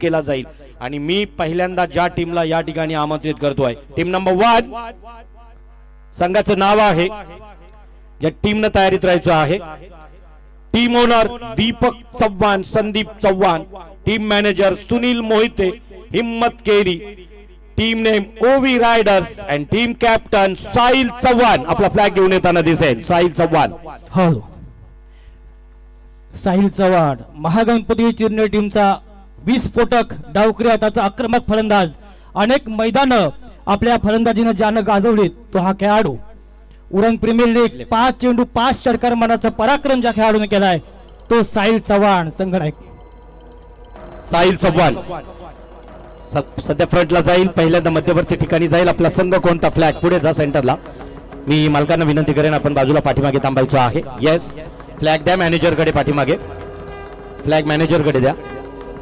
केला जाईल आणि मी पहिल्यांदा ज्या टीमला या ठिकाणी आमंत्रित करतोय टीम नंबर 1 संघाचं नाव आहे या टीमने तयारीत राहायचं आहे team owner Deepak Chavan Sandeep Chavan team manager Sunil Mohite हिम्मत केरी टीम नेम ओवी riders and team captain Sahil Chavan आपला फ्लॅग घेऊन येताना दिसेल साहिल चव्हाण हॅलो साहिल चव्हाण महागणपती चिरणे टीमचा विस्फोटक डावकरी हाताचा आक्रमक फलंदाज अनेक मैदान आपल्या फलंदाजीने ज्यानं गाजवलीत तो हा खेळाडू उरण प्रीमियर लीग 5 चेंडू 5 षटकार मारण्याचा पराक्रम ज्या खेळाडूने केलाय तो साहिल चव्हाण संघनायक साहिल चव्हाण सध्या फ्रंटला जाईल पहिल्यांदा मध्यवर्ती ठिकाणी जाईल आपला संघ कोणता फ्लॅग पुढे जा सेंटरला मी मालकांना विनंती करेन आपण बाजूला पाठीमागे थांबायचं आहे येस फ्लॅग द्या मॅनेजर कडे पाठीमागे फ्लॅग मॅनेजर कडे द्या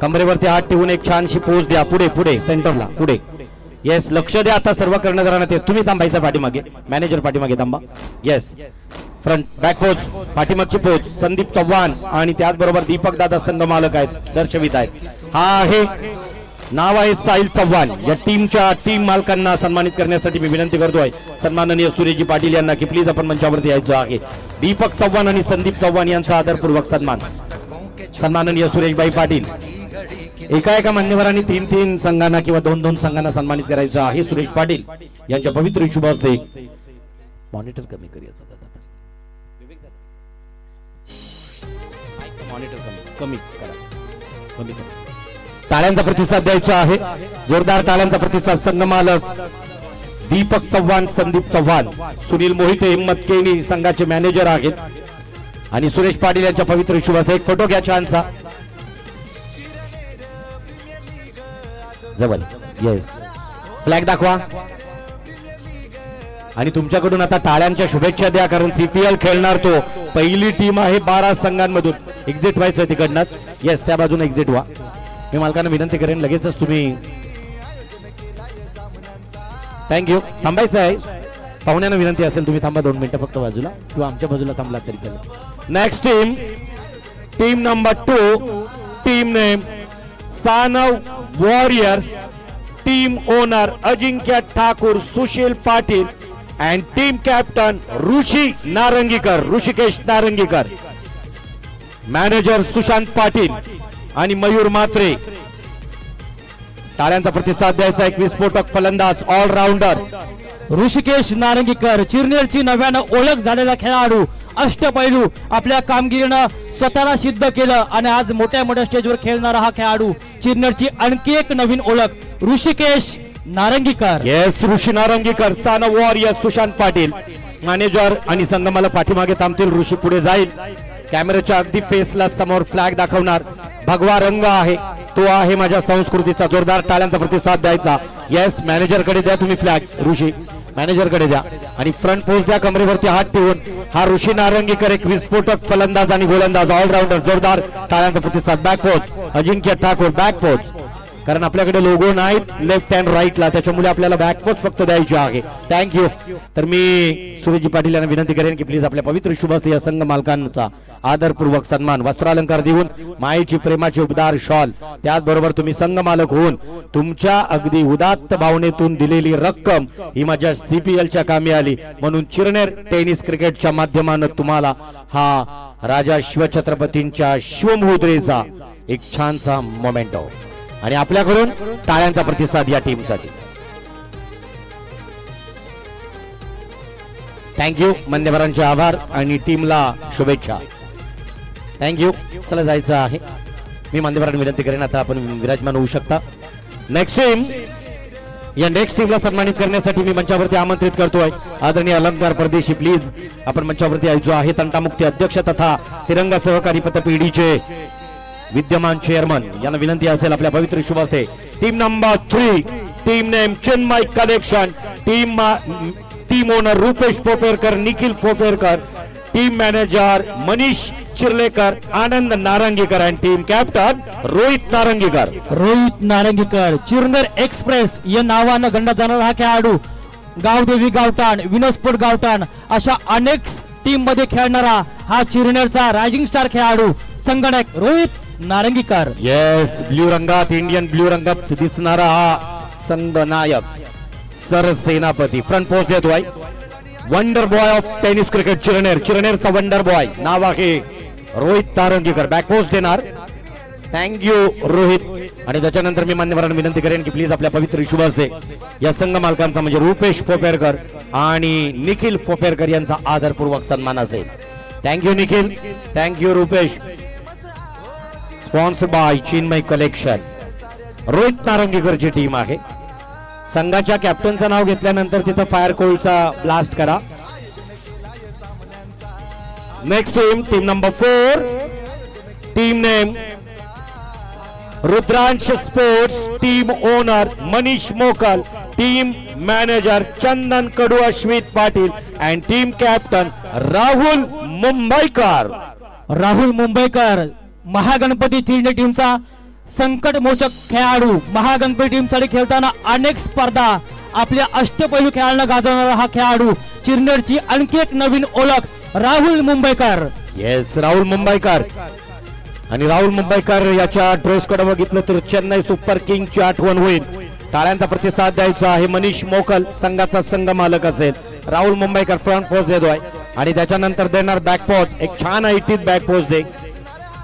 कमरेवरती हात ठेवून एक छानशी पोज द्या पुढे पुढे सेंटरला पुढे येस लक्ष द्या आता सर्व कर्णधारांना ते तुम्ही थांबायचं पाठीमागे मॅनेजर पाठीमागे थांबा येस फ्रंट बॅक पोज पाठीमागची पोज संदीप चव्हाण आणि त्याचबरोबर दीपक दादा संघ मालक आहेत दर्शवित आहेत हा आहे नाव आहे साहिल चव्हाण या टीमच्या टीम मालकांना सन्मानित करण्यासाठी मी विनंती करतोय सन्माननीय सुरेशजी पाटील यांना की प्लीज आपण मंचावरती यायचं आहे दीपक चव्हाण आणि संदीप चव्हाण यांचा आदरपूर्वक सन्मान सन्माननीय सुरेशभाई पाटील एका मान्यवरांनी 3 संघांना किंवा 2 संघांना सन्मानित करायचं आहे सुरेश पाटील यांच्या पवित्र शुभ हस्ते मॉनिटर कमी करायचं कमी करा टाळ्यांचा प्रतिसाद द्यायचा आहे जोरदार टाळ्यांचा प्रतिसाद संघ मालक दीपक चव्हाण संदीप चव्हाण सुनील मोहिते हिम्मत केनी संघाचे मॅनेजर आहेत आणि सुरेश पाटील यांच्या पवित्र शुभ हस्ते एक फोटो घ्या छानसा जवळ येस फ्लॅग दाखवा आणि तुमच्याकडून आता टाळ्यांच्या शुभेच्छा द्या कारण सीपीएल खेळणार तो पहिली टीम आहे 12 संघांमधून एक्झिट व्हायचं तिकडनं येस त्या बाजूने एक्झिट व्हा मी मालकांना विनंती करेन लगेचच तुम्ही थँक्यू थांबायचं आहे पाहुण्यांना विनंती असेल तुम्ही थांबा 2 मिनिटं फक्त बाजूला किंवा आमच्या बाजूला थांबला तरी चालेल next team number 2 team name Sanav warriors team owner Ajinkya Thakur Sushil Patil and team captain Rishikesh Narangikar manager Sushant Patil आणि मयूर मात्रे टाळ्यांचा प्रतिसाद द्यायचा एक विस्फोटक फलंदाज ऑलराऊंडर ऋषिकेश नारंगीकर चिरनेरची नव्यानं ओळख झालेला खेळाडू अष्टपैलू आपल्या कामगिरीनं स्वतःला सिद्ध केलं आणि आज मोठ्या स्टेजवर खेळणारा हा खेळाडू चिरनेरची आणखी एक नवीन ओळख ऋषिकेश नारंगीकर येस ऋषी नारंगीकर सन वॉरियर सुशांत पाटील मॅनेजर आणि संगमाला पाठीमागे थांबतील ऋषी पुढे जाईल कॅमेऱ्याच्या अगदी फेसला समोर फ्लॅग दाखवणार भगवा रंग आहे तो आहे माझ्या संस्कृतीचा जोरदार टाळ्यांचा प्रतिसाद द्यायचा येस मॅनेजर कडे द्या तुम्ही फ्लॅग ऋषी मॅनेजर कडे द्या आणि फ्रंट पोस्ट द्या कमरेवरती हात ठेवून हा ऋषी नारंगीकर एक विस्फोटक फलंदाज आणि गोलंदाज ऑलराऊंडर जोरदार टाळ्यांचा प्रतिसाद बॅक पोस्ट अजिंक्य ठाकूर बॅक पोस्ट कारण आपल्याकडे लोगो नाहीत लेफ्ट हँड राईटला त्याच्यामुळे आपल्याला बॅक पोस्ट फक्त द्यायची आहे थँक्यू तर मी सुरेशजी पाटील यांना विनंती करेन की प्लीज आपल्या पवित्र शुभ हस्ते या संघ मालकांचा आदरपूर्वक सन्मान वस्त्रालंकार देऊन मायेची प्रेमाची उबदार शॉल त्याचबरोबर तुम्ही संघ मालक होऊन तुमच्या अगदी उदात्त भावनेतून दिलेली रक्कम ही माझ्या सीपीएलच्या कामी आली म्हणून चिरनेर टेनिस क्रिकेटच्या माध्यमातून तुम्हाला हा राजा शिवछत्रपतींच्या शिवमुद्रेचा एक छानसा मोमेंटो आणि आपल्याकडून टाळ्यांचा प्रतिसाद या टीमसाठी थँक्यू मान्यवरांचे आभार आणि टीमला शुभेच्छा थँक्यू चला जायचं आहे मी मान्यवरांना विनंती करेन आता आपण विराजमान होऊ शकता नेक्स्ट टीम या नेक्स्ट टीमला सन्मानित करण्यासाठी मी मंचावरती आमंत्रित करतोय आदरणीय अलंकार परदेशी प्लीज आपण मंचावरती यायचो आहे तंटामुक्ती अध्यक्ष तथा तिरंगा सहकारी पतपेढीचे विद्यमान चेअरमन यांना विनंती असेल आपल्या पवित्र शुभ हस्ते team number 3 team name Chennai collection team owner Rupesh Poperkar Nikhil Poperkar team manager Manish Chirlekar Anand Narangikar आणि team captain Rohit Narangikar Chirner express या नावानं गणला जाणारा हा खेळाडू गावदेवी गावठाण विनोस्फोट गावठाण अशा अनेक टीम मध्ये खेळणारा हा चिरनेरचा रायझिंग स्टार खेळाडू संगणक रोहित नारंगीकर. येस, ब्ल्यू रंगात, इंडियन ब्ल्यू रंगात दिसणारा हा संघ नायक सरसेनापती फ्रंट पोस्ट देतोय. Wonder boy of tennis cricket Chirner, चिरनेरचा वंडर बॉय नाव आहे रोहित नारंगीकर. बॅक पोस्ट देणार. थँक्यू रोहित. आणि त्याच्यानंतर मी मान्यवरांना विनंती करेन की प्लीज आपल्या पवित्र शुभ हस्ते या संघ मालकांचा म्हणजे रुपेश पोपेरकर आणि निखिल पोपेरकर यांचा आदरपूर्वक सन्मान असेल. Thank you Nikhil, thank you Rupesh. Sponsor by Chinmay collection. Rohit नारंगीकरची टीम आहे. संघाच्या कॅप्टनचं नाव घेतल्यानंतर तिथं फायर कोलचा ब्लास्ट करा. Next team, team number 4, team name Rudransh sports. Team owner Manish Mokal, team manager Chandan Kadu, Ashwit Patil and team captain Rahul Mumbaikar. Rahul Mumbaikar Mahaganpati Chirner टीमचा संकट मोचक खेळाडू. महागणपती टीमसाठी खेळताना अनेक स्पर्धा आपल्या अष्टपैलू खेळाडूंना गाजवणारा हा खेळाडू. चिरनेरची आणखी एक नवीन ओळख राहुल मुंबईकर. येस, राहुल मुंबईकर. आणि राहुल मुंबईकर याच्या ड्रेस कोड बघितलं तर चेन्नई सुपर किंगची आठवण होईल. टाळ्यांचा प्रतिसाद द्यायचा आहे. मनीष मोकल संघाचा संघ मालक असेल. राहुल मुंबईकर फ्रंट पोस्ट देतोय आणि त्याच्यानंतर देणार बॅक पोस्ट. एक छान ऐटीत बॅक पोस्ट दे.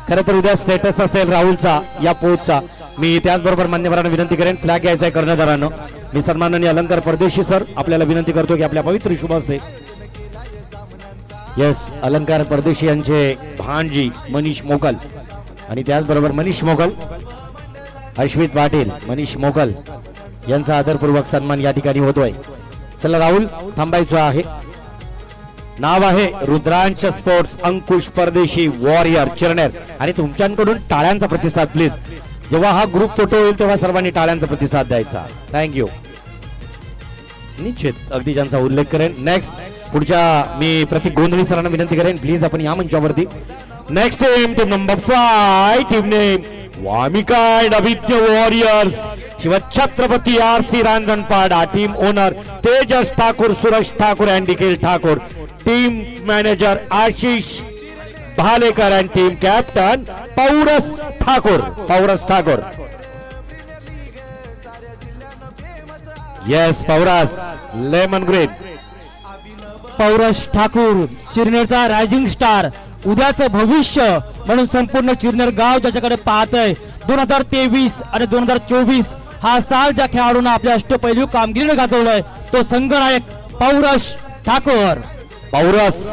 खरं तर उद्या स्टेटस असेल राहुलचा या पोस्टचा. मी त्याचबरोबर मान्यवरांना विनंती करेन फ्लॅग घ्यायचा आहे कर्णधारांनो. मी सन्माननीय अलंकार परदेशी सर आपल्याला विनंती करतो की आपल्या पवित्र शुभ हस्ते येस अलंकार परदेशी यांचे भांजी मनीष मोकल आणि त्याचबरोबर मनीष मोकल, अश्वित पाटील, मनीष मोकल यांचा आदरपूर्वक सन्मान या ठिकाणी होतोय. चला राहुल थांबायचं आहे. नाव आहे रुद्रांश स्पोर्ट्स, अंकुश परदेशी, वॉरियर चिरनेर. आणि तुमच्याकडून टाळ्यांचा प्रतिसाद प्लीज. जेव्हा हा ग्रुप फोटो होईल तेव्हा सर्वांनी टाळ्यांचा प्रतिसाद द्यायचा. थँक्यू. निश्चित अगदी ज्यांचा उल्लेख करेन. नेक्स्ट पुढच्या मी प्रतीक गोंधळी सरांना विनंती करेन प्लीज आपण या मंचावरती. Next team, team number 5, team name Vamika and Abhigya warriors, Shivchhatrapati RC Ranjanpada. Team owner Tejas Thakur, Suresh Thakur and Nikhil Thakur. Team manager Ashish Bhalekar and team captain Paurus Thakur. Paurus Thakur. Yes Paurus lemon green. Paurus Thakur चिरनेरचा रायझिंग स्टार, उद्याचं भविष्य म्हणून संपूर्ण चिरनेर गाव ज्याच्याकडे पाहतय. 2023 आणि 2024 हा साल ज्या खेळाडूंना आपल्या अष्टपैलू कामगिरीने गाजवलंय तो संघनायक पौरस ठाकूर. पौरस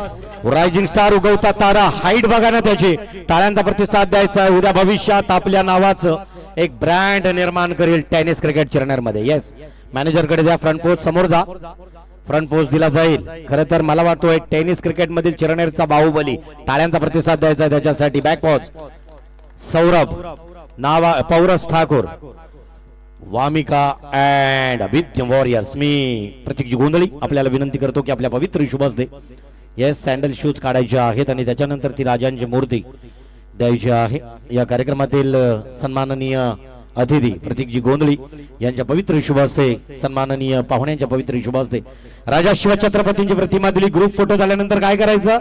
रायझिंग स्टार, उगवता तारा. हाईट बघा ना त्याची. टाळ्यांचा प्रतिसाद द्यायचा. उद्या भविष्यात आपल्या नावाचं एक ब्रँड निर्माण करेल टेनिस क्रिकेट चिरनेर मध्ये. येस मॅनेजर कडे द्या. फ्रंट पोस्ट समोर जा. फ्रंट पोस्ट दिला जाईल. खरं तर मला वाटतोय टेनिस क्रिकेट मधील चिरनेरचा बाहुबली. टाळ्यांचा प्रतिसाद द्यायचा त्याच्यासाठी. बॅक पोस्ट सौरभ नावा पौरस ठाकूर, वामिका अँड अभिज्ञ वॉरियर्स. मी प्रतीकजी गोंधळी आपल्याला विनंती करतो की आपल्या पवित्र शुभ हस्ते येस सँडल शूज काढायचे आहेत आणि त्याच्यानंतर ती राजांची मूर्ती द्यायची आहे. या कार्यक्रमातील सन्माननीय अतिथी प्रतीकजी गोंधळी यांच्या पवित्र शुभ हस्ते, सन्माननीय पाहुण्यांच्या पवित्र शुभ हस्ते राजा शिवछत्रपतींची प्रतिमा दिली. ग्रुप फोटो झाल्यानंतर काय करायचं?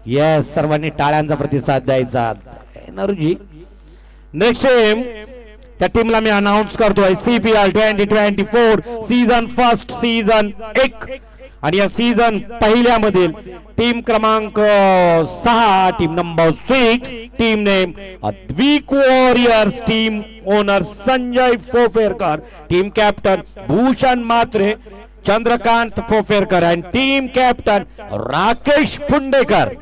येस सर्वांनी टाळ्यांचा प्रतिसाद द्यायचा. नरुजी नेक्स्ट टीम, त्या टीमला मी अनाउन्स करतोय CPL 2024 सीझन फर्स्ट सीझन 1 आणि या सीझन पहिल्यामधील टीम क्रमांक 6, team number 6, team name Advik warriors. Team owner Sanjay Poperkar, team captain Bhushan Matre, Chandrakant Poperkar and team captain Rakesh Pundekar.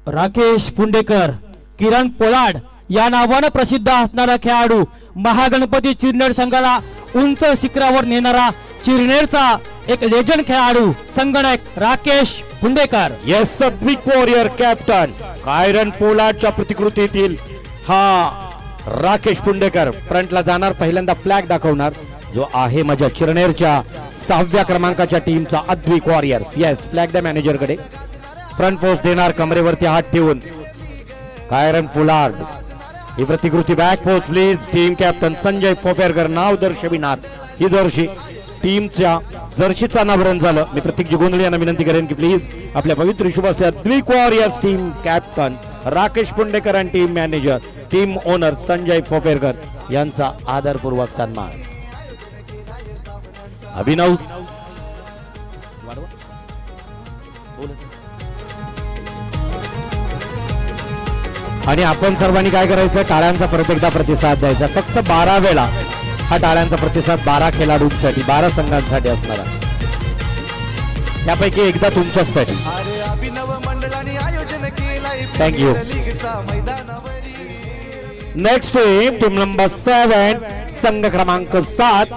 Rakesh Pundekar, Kieron Pollard या नावाने प्रसिद्ध असणारा खेळाडू, महागणपती चिरनेर संघाला उंच शिखरावर नेणारा चिरनेरचा एक लेजंड खेळाडू संगणक Rakesh Pundekar. Yes Advik warrior captain Kieron पोलाडच्या प्रतिकृतीतील हा राकेश पुंडेकर फ्रंटला जाणार. पहिल्यांदा फ्लॅग दाखवणार जो आहे माझ्या चिरनेरच्या 6व्या क्रमांकाच्या टीमचा अद्विक वॉरियर्स. येस फ्लॅग द्या मॅनेजर कडे. फ्रंट पोस्ट देणार कमरेवरती हात ठेवून कायरन पोलाड ही प्रतिकृती. Back post please. Team captain Sanjay Poperkar नाव दर्शविणार ही दर्शी टीमच्या जर्सीचं अनावरण झालं. मी प्रतीक गोंधळे यांना विनंती करेन की प्लीज आपल्या पवित्र शुभ असल्या Greek warriors team captain Rakesh Pundekar आणि team manager team owner Sanjay Poperkar यांचा आदरपूर्वक सन्मान. अभिनव आणि आपण सर्वांनी काय करायचं, टाळ्यांचा परत एकदा प्रतिसाद द्यायचा. फक्त 12 वेळा हा टाळ्यांचा प्रतिसाद 12 खेळाडूंसाठी 12 संघांसाठी असणार आहे. त्यापैकी एकदा तुमच्यासाठी. थँक्यू. नेक्स्ट टीम नंबर 7 संघ क्रमांक 7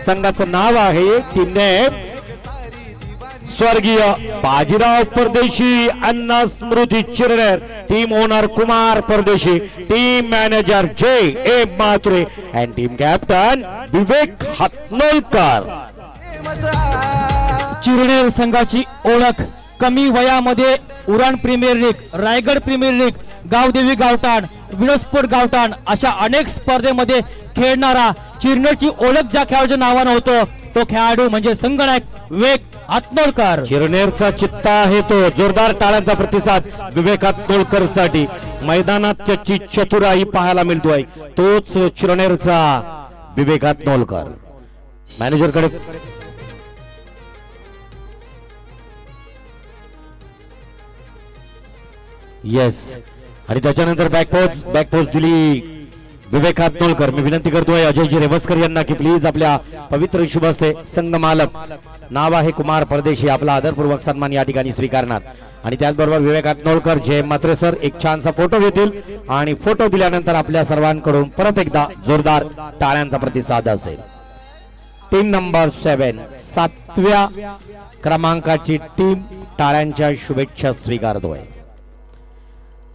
संघाचं नाव आहे टीम नेम स्वर्गीय बाजीराव परदेशी अण्णा स्मृती Chirner team owner Kumar Pardeshi team manager J A Mhatre and team captain Vivek Hatnolkar. Chirner संघाची ओळख कमी वयामध्ये Uran premier league, Raigad premier league, Gavdevi Gavthan, विनोस्फोट गावठाण अशा अनेक स्पर्धेमध्ये खेळणारा चिरनेरची ओळख ज्या खेळाडूच्या नावानं होतो तो खेळाडू म्हणजे संगणक विवेक हातनोलकर. चिरनेरचा चित्ता आहे तो. जोरदार टाळ्यांचा प्रतिसाद विवेक हातनोलकर साठी. मैदानात त्याची चतुराई पाहायला मिळतोय. तोच चिरनेरचा विवेक हातनोलकर. मॅनेजर कडे येस. आणि त्याच्यानंतर बॅकपोस्ट दिली विवेक हातनोलकर. मी विनंती करतोय अजयजी रेवस्कर यांना की प्लीज आपल्या पवित्र शुभ हस्ते संघ मालक नाव आहे कुमार परदेशी आपला आदरपूर्वक सन्मान या ठिकाणी स्वीकारणार. आणि त्याचबरोबर विवेक हातनोलकर जय मात्रे सर एक छानसा फोटो घेतील आणि फोटो दिल्यानंतर आपल्या सर्वांकडून परत एकदा जोरदार टाळ्यांचा प्रतिसाद असेल. टीम नंबर 7 7व्या क्रमांकाची टीम टाळ्यांच्या शुभेच्छा स्वीकारतोय.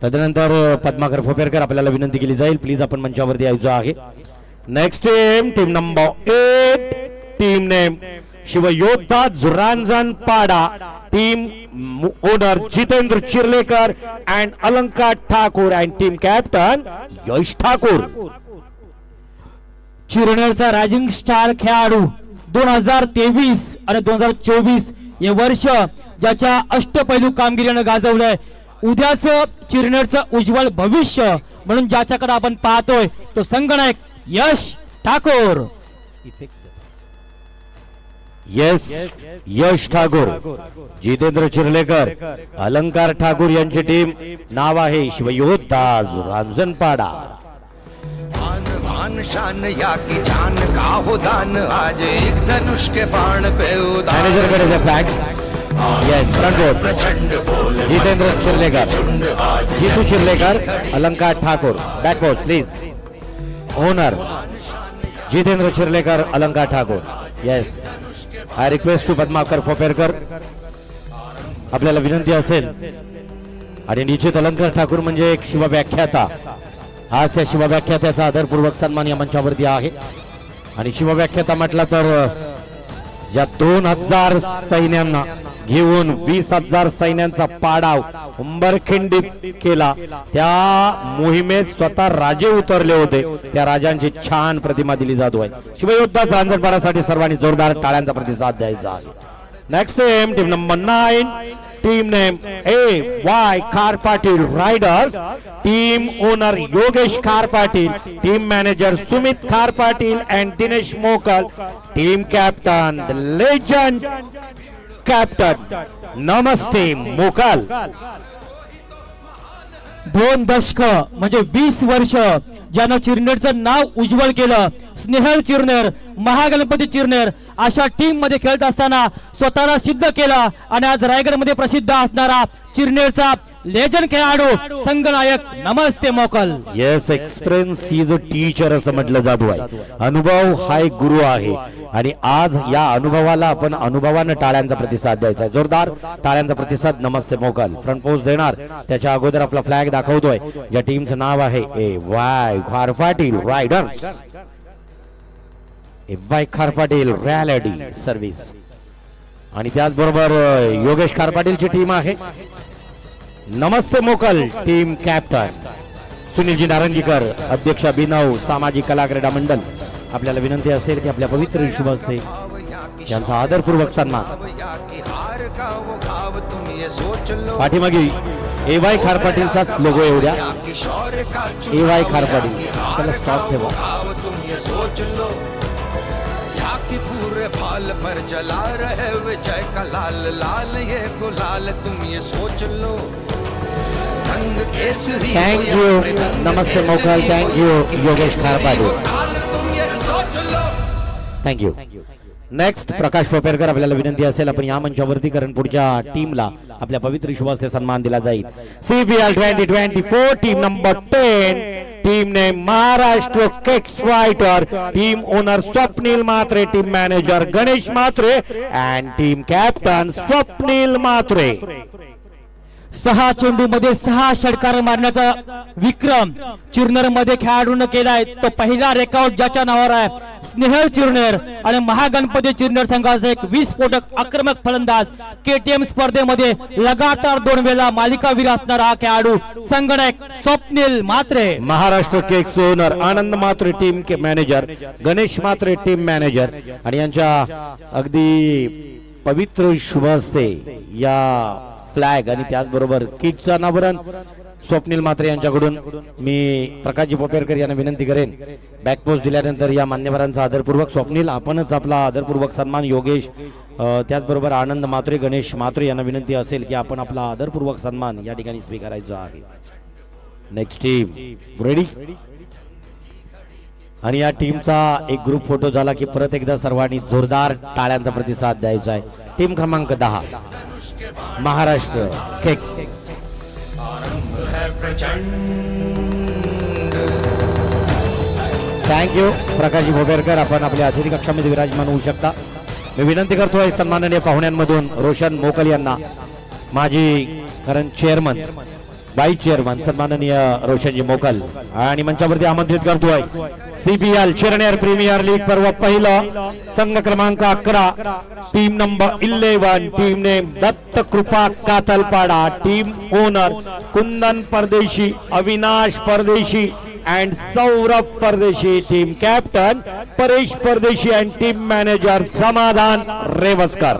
तदनंतर पद्माकर पोपेरकर आपल्याला विनंती केली जाईल प्लीज आपण मंचावरती यायचं आहे. Next team number 8 team name Shivyoddha Juranjan Pada team owner Jitendra Chirlekar and Alankar Thakur and team captain Yash Thakur. चिरनेरचा रायझिंग स्टार खेळाडू 2023 आणि 2024 हे वर्ष ज्याच्या अष्टपैलू कामगिरीने गाजवलंय. उद्याच चिरनेरचं उज्ज्वल भविष्य म्हणून ज्याच्याकडे आपण पाहतोय तो संगणक यश ठाकूर. यश ठाकूर, जितेंद्र चिर्लेकर, अलंकार ठाकूर यांची टीम नाव आहे शिवयोद्धा रांजणपाडा. शान या की जान का हो दान आज एक धनुष के बाण पे उदान. मॅनेजर कडे फ्लॅग. येस फ्रंट बोल Jitendra चिर्लेकर, Jitu Chirlekar, Alankar Thakur. Back post please. Owner Jitendra Chirlekar, Alankar Thakur. Yes I request to Padmakar Poperkar आपल्याला विनंती असेल. आणि निश्चित अलंकार ठाकूर म्हणजे एक शिवव्याख्याता. आज त्या शिवव्याख्यात्याचा आदरपूर्वक सन्मान या मंचावरती आहे. आणि शिवव्याख्याता म्हटला तर ज्या 2000 सैन्यांना घेऊन 20,000 सैन्यांचा पाडाव उंबरखिंडीत केला त्या मोहिमेत स्वतः राजे उतरले होते. त्या राजांची छान प्रतिमा दिली जातो आहे. शिवयोद्धा रांजणपाडासाठी सर्वांनी जोरदार टाळ्यांचा प्रतिसाद द्यायचा आहे. Next team number 9 team name AY खार Patil riders team owner Yogesh खार पाटील टीम मॅनेजर सुमित खार Patil and Dinesh Mokal team captain the legend captain नमस्ते मोकल. 2 दशक म्हणजे 20 वर्ष ज्यानं चिरनेरचं नाव उज्ज्वल केलं. स्नेहल चिरनेर, महागणपती चिरनेर अशा टीम मध्ये खेळत असताना स्वतःला सिद्ध केलं. आणि आज रायगड मध्ये प्रसिद्ध असणारा चिरनेरचा लेजंड खेळाडू संघनायक नमस्ते मोकल. येस एक्सपिरियन्स ही जो टीचर असं म्हटलं जातो आहे. अनुभव हा एक गुरु आहे. आणि आज या अनुभवाला आपण अनुभवानं टाळ्यांचा प्रतिसाद द्यायचा आहे. जोरदार टाळ्यांचा प्रतिसाद नमस्ते मोकल. फ्रंट पोस्ट देणार त्याच्या अगोदर आपला फ्लॅग दाखवतोय ज्या टीमचं नाव आहे AY खार पाटील रायडर्स. AY खार पाटील रॅलिटी सर्व्हिस. आणि त्याचबरोबर योगेश खार पाटीलची टीम आहे नमस्ते मोकल टीम कॅप्टन सुनीलजी नारंगीकर अध्यक्ष अभिनव सामाजिक कला क्रीडा मंडळ. आपल्याला विनंती असेल की आपल्या पवित्र शुभ हस्ते त्यांचा आदरपूर्वक सन्मान. या की हार का वो घाव तुम ये सोच लो. पाठीमागे AY खार पाटीलचाच लोगो येऊ द्या. या की शौर्य का AY खार पाटील त्याला स्टॉप ठेवा. घाव तुम ये सोच लो. या की पूरे फाल पर जला रहे विजय का लाल लाल ये गुलाल तुम ये सोच लो. रंग केसरी थँक यू. नमस्ते मोकल. थँक यू योगेश खार पाटील. तुम ये सोच लो. Thank you. नेक्स्ट प्रकाश पोपेरकर. आपल्याला विनंती असेल आपण या मंचावरती, कारण पुढच्या टीमला आपल्या पवित्र शुभास्ते सन्मान दिला जाईल. CPL 2024 टीम नंबर 10, टीम ने Maharashtra kicks fighter, team owner Swapnil Matre, team manager Ganesh Matre and team captain Swapnil Matre. 6 चेंडू मध्ये 6 षटकार मारण्याचा विक्रम चिरनेर मध्ये खेळाडूने केलाय. तो पहिला रेकॉर्ड ज्याच्या नावावर आहे स्नेहल चिरनेर आणि महागणपती चिरनेर संघाचा एक विस्फोटक आक्रमक फलंदाज. KTM स्पर्धेमध्ये लगातार 2 वेळा मालिकावीर असणारा हा खेळाडू संगणक स्वप्नील मात्रे. महाराष्ट्र किक्स ओनर आनंद मात्रे, टीम के मॅनेजर गणेश मात्रे, टीम मॅनेजर, आणि यांच्या अगदी पवित्र शुभहस्ते या फ्लॅग आणि त्याचबरोबर किटचं अनावरण स्वप्नील मात्रे यांच्याकडून मी प्रकाशजी पोपेरकर यांना विनंती करेन. बॅकपोस्ट दिल्यानंतर या मान्यवरांचा आदरपूर्वक स्वप्नील आपणच आपला आदरपूर्वक सन्मान. योगेश त्याचबरोबर आनंद मात्रे, गणेश मात्रे यांना विनंती असेल की आपण आपला आदरपूर्वक सन्मान या ठिकाणी स्वीकारायचा आहे. Next team ready. आणि या टीमचा एक ग्रुप फोटो झाला की परत एकदा सर्वांनी जोरदार टाळ्यांचा प्रतिसाद द्यायचा आहे. टीम क्रमांक 10 महाराष्ट्र किक्स. थँक्यू प्रकाशजी भोपेरकर. आपण आपल्या अतिथी कक्षामध्ये विराजमान होऊ शकता. मी विनंती करतोय सन्माननीय पाहुण्यांमधून रोशन मोकल यांना, माजी करंट चेअरमन, वाईस चेअरमन सन्माननीय रोशनजी मोकल, आणि मंचावरती आमंत्रित करतोय CPL चिरनेर प्रीमियर लीग पर्व पहिलं संघ क्रमांक 11, team number 11, team name Datta Krupa Katalpada, team owner कुंदन परदेशी, अविनाश परदेशी अँड सौरभ परदेशी, टीम कॅप्टन परेश परदेशी अँड टीम मॅनेजर समाधान रेवस्कर.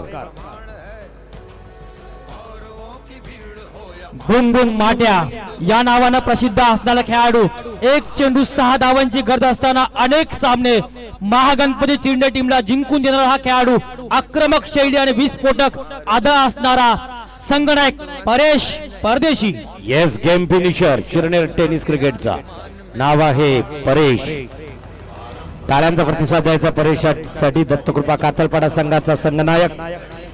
बुंबुन माट्या या नावानं प्रसिद्ध असणारा खेळाडू. 1 चेंडू 6 धावांची गरज असताना अनेक सामने महागणपती चिरनेर टीमला जिंकून देणारा हा खेळाडू. आक्रमक शैली आणि विस्फोटक आदा असणारा संगणक परेश परदेशी. Yes, game finisher Chirner tennis क्रिकेटचा नाव आहे परेश. टाळ्यांचा प्रतिसाद द्यायचा परेशसाठी. दत्तकृपा कातलपाडा संघाचा संघनायक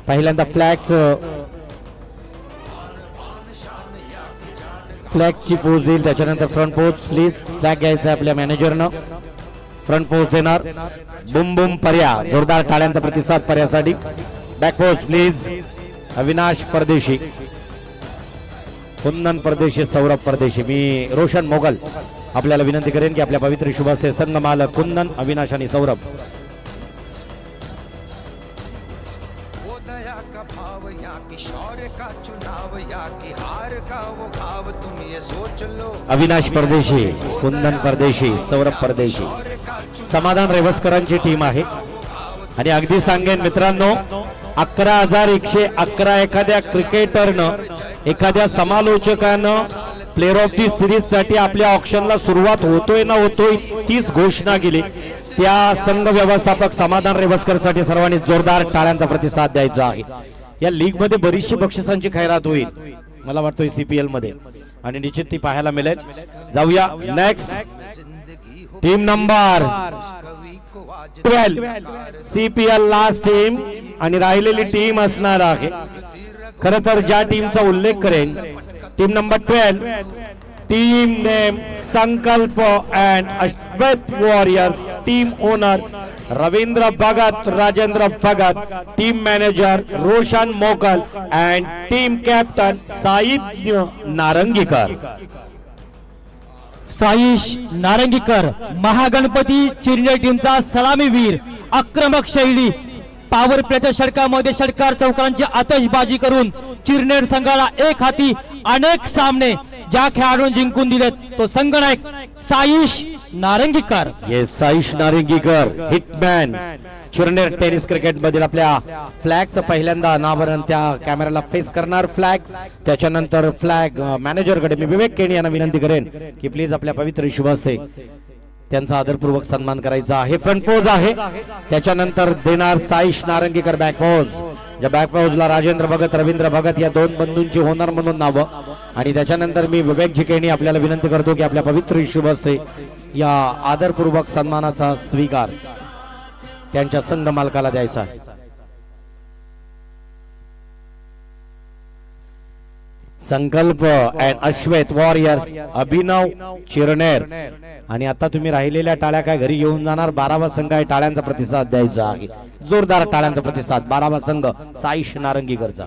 पहिल्यांदा फ्लॅगची पोच देईल, त्याच्यानंतर फ्रंट पोच. प्लीज फ्लॅग घ्यायचा आपल्या मॅनेजरनं, फ्रंट पोच देणार. बुम बुम पर्या. जोरदार टाळ्यांचा प्रतिसाद पर्यासाठी. बॅक पोच प्लीज. अविनाश परदेशी, कुंदन परदेशी, सौरभ परदेशी. मी रोशन मोगल आपल्याला विनंती करेन की आपल्या पवित्र शुभास्ते संघ मालक कुंदन, अविनाश आणि सौरभ. अविनाश परदेशी, कुंदन परदेशी, सौरभ परदेशी. समाधान रेवस्करांची टीम आहे. आणि अगदी सांगेन मित्रांनो, 11,111 एखाद्या क्रिकेटरनं, एखाद्या समालोचकानं प्लेअर ऑफ दी सिरीज साठी आपल्या ऑप्शनला सुरुवात होतोय ना होतोय तीच घोषणा केली. त्या संघ व्यवस्थापक समाधान रेवस्कर साठी सर्वांनी जोरदार टाळ्यांचा प्रतिसाद द्यायचा आहे. या लीग मध्ये बरीचशी बक्षिसांची खैरात होईल मला वाटतोय CPL मध्ये, आणि निश्चित ती पाहायला मिळेल. जाऊया next. Team number 12 CPL last team आणि राहिलेली टीम असणार आहे. खरं तर ज्या टीमचा उल्लेख करेन, team number 12, team name Sankalp and Ashwath warriors, team owner Ravindra Bhagat, Rajendra Bhagat, team manager Roshan Mokal and team captain Saish Narangikar. Saish Narangikar Mahaganpati Chirner टीमचा सलामीवीर. आक्रमक शैली, पॉवर प्लेच्या षटकामध्ये षटकार चौकारांची आतषबाजी करून चिरनेर संघाला एक हाती अनेक सामने ज्या खेळाडूंनी जिंकून दिलेत तो संघनायक Saish Narangikar. Yes Saish Narangikar hitman Chirner tennis cricket मधील आपल्या फ्लॅगचं पहिल्यांदा अनावरण त्या कॅमेराला फेस करणार फ्लॅग. त्याच्यानंतर फ्लॅग मॅनेजर कडे मी विवेक केणी यांना विनंती करेन की प्लीज आपल्या पवित्र शुभ हस्ते त्यांचा आदरपूर्वक सन्मान करायचा आहे. फ्रंट पोज आहे, त्याच्यानंतर देणार साईश नारंगीकर बॅक पोज. ज्या बॅक पोजला राजेंद्र भगत रवींद्र भगत या दोन बंधूंची होणार म्हणून नावं. आणि त्याच्यानंतर मी विवेक केणी आपल्याला विनंती करतो की आपल्या पवित्र शुभ हस्ते या आदरपूर्वक सन्मानाचा स्वीकार त्यांच्या संघ मालकाला द्यायचा आहे. संकल्प अँड अश्वेत वॉरियर्स अभिनव चिरनेर. आणि आता तुम्ही राहिलेल्या टाळ्या काय घरी घेऊन जाणार. 12वा संघ आहे, टाळ्यांचा प्रतिसाद द्यायचा आहे. जोरदार टाळ्यांचा प्रतिसाद 12वा संघ साईश नारंगीकरचा.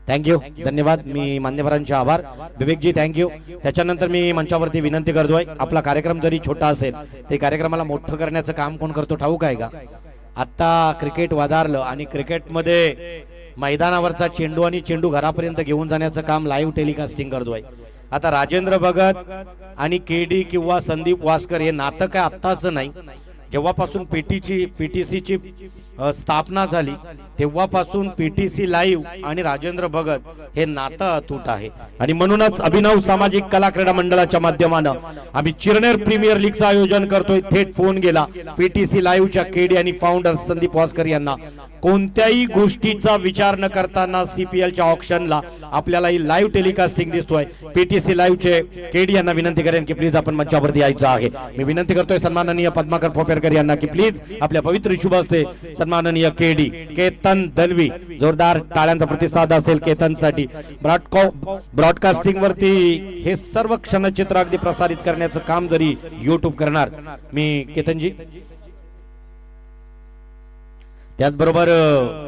थँक्यू, धन्यवाद. मी मान्यवरांचे आभार. विवेकजी थँक्यू. त्याच्यानंतर मी मंचावरती विनंती करतोय, आपला कार्यक्रम जरी छोटा असेल ते कार्यक्रमाला मोठं करण्याचं काम कोण करतो ठाऊक आहे का? आता क्रिकेट वादारलं आणि क्रिकेटमध्ये मैदानावरचा चेंडू आणि चेंडू घरापर्यंत घेऊन जाण्याचं काम लाईव्ह टेलिकास्टिंग करतोय. आता राजेंद्र भगत आणि केडी किंवा संदीप वासकर हे नातं काय आत्ताच नाही, जेव्हापासून पीटीसीची स्थापना झाली तेव्हापासून पीटीसी लाईव्ह आणि राजेंद्र भगत हे नातं अतूट आहे. आणि म्हणूनच अभिनव सामाजिक कला क्रीडा मंडळाच्या माध्यमानं आम्ही चिरनेर प्रीमियर लीगचं आयोजन करतोय. थेट फोन गेला पीटीसी लाईव्हच्या केडी आणि फाउंडर संदीप वासकर यांना. कोणत्याही गोष्टीचा विचार न करताना सीपीएलच्या ऑक्शनला आपल्याला ही लाईव्ह टेलिकास्टिंग दिसतोय. पीटीसी लाईव्हचे केडी यांना विनंती करेन की प्लीज आपण मंचावरती यायचं आहे. मी विनंती करतोय सन्माननीय पद्माकर फोपेरकर यांना की प्लीज आपल्या पवित्र शुभ हस्ते सन्माननीय केडी केतन दलवी. जोरदार टाळ्यांचा प्रतिसाद असेल केतनसाठी. ब्रॉडकास्टिंग वरती हे सर्व क्षणचित्र अगदी प्रसारित करण्याचं काम जरी युट्यूब करणार मी केतनजी. त्याचबरोबर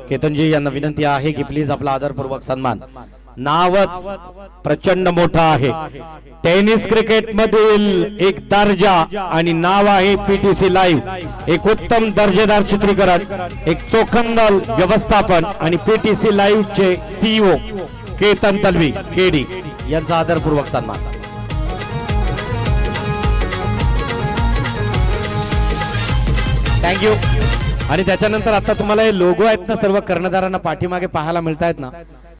केतनजी यांना विनंती आहे की प्लीज आपला आदरपूर्वक सन्मान. नावच प्रचंड मोठा आहे टेनिस क्रिकेट मधील एक दर्जा आणि नाव आहे पीटीसी लाईव्ह. एक उत्तम दर्जेदार चित्रीकरण, एक चोखंदल व्यवस्थापन आणि पीटीसी लाईव्हचे सीईओ केतन दलवी केडी यांचा आदरपूर्वक सन्मान. थँक्यू. आणि त्याच्यानंतर आता तुम्हाला हे लोगो आहेत ना सर्व कर्णधारांना पाठीमागे पाहायला मिळत आहेत ना,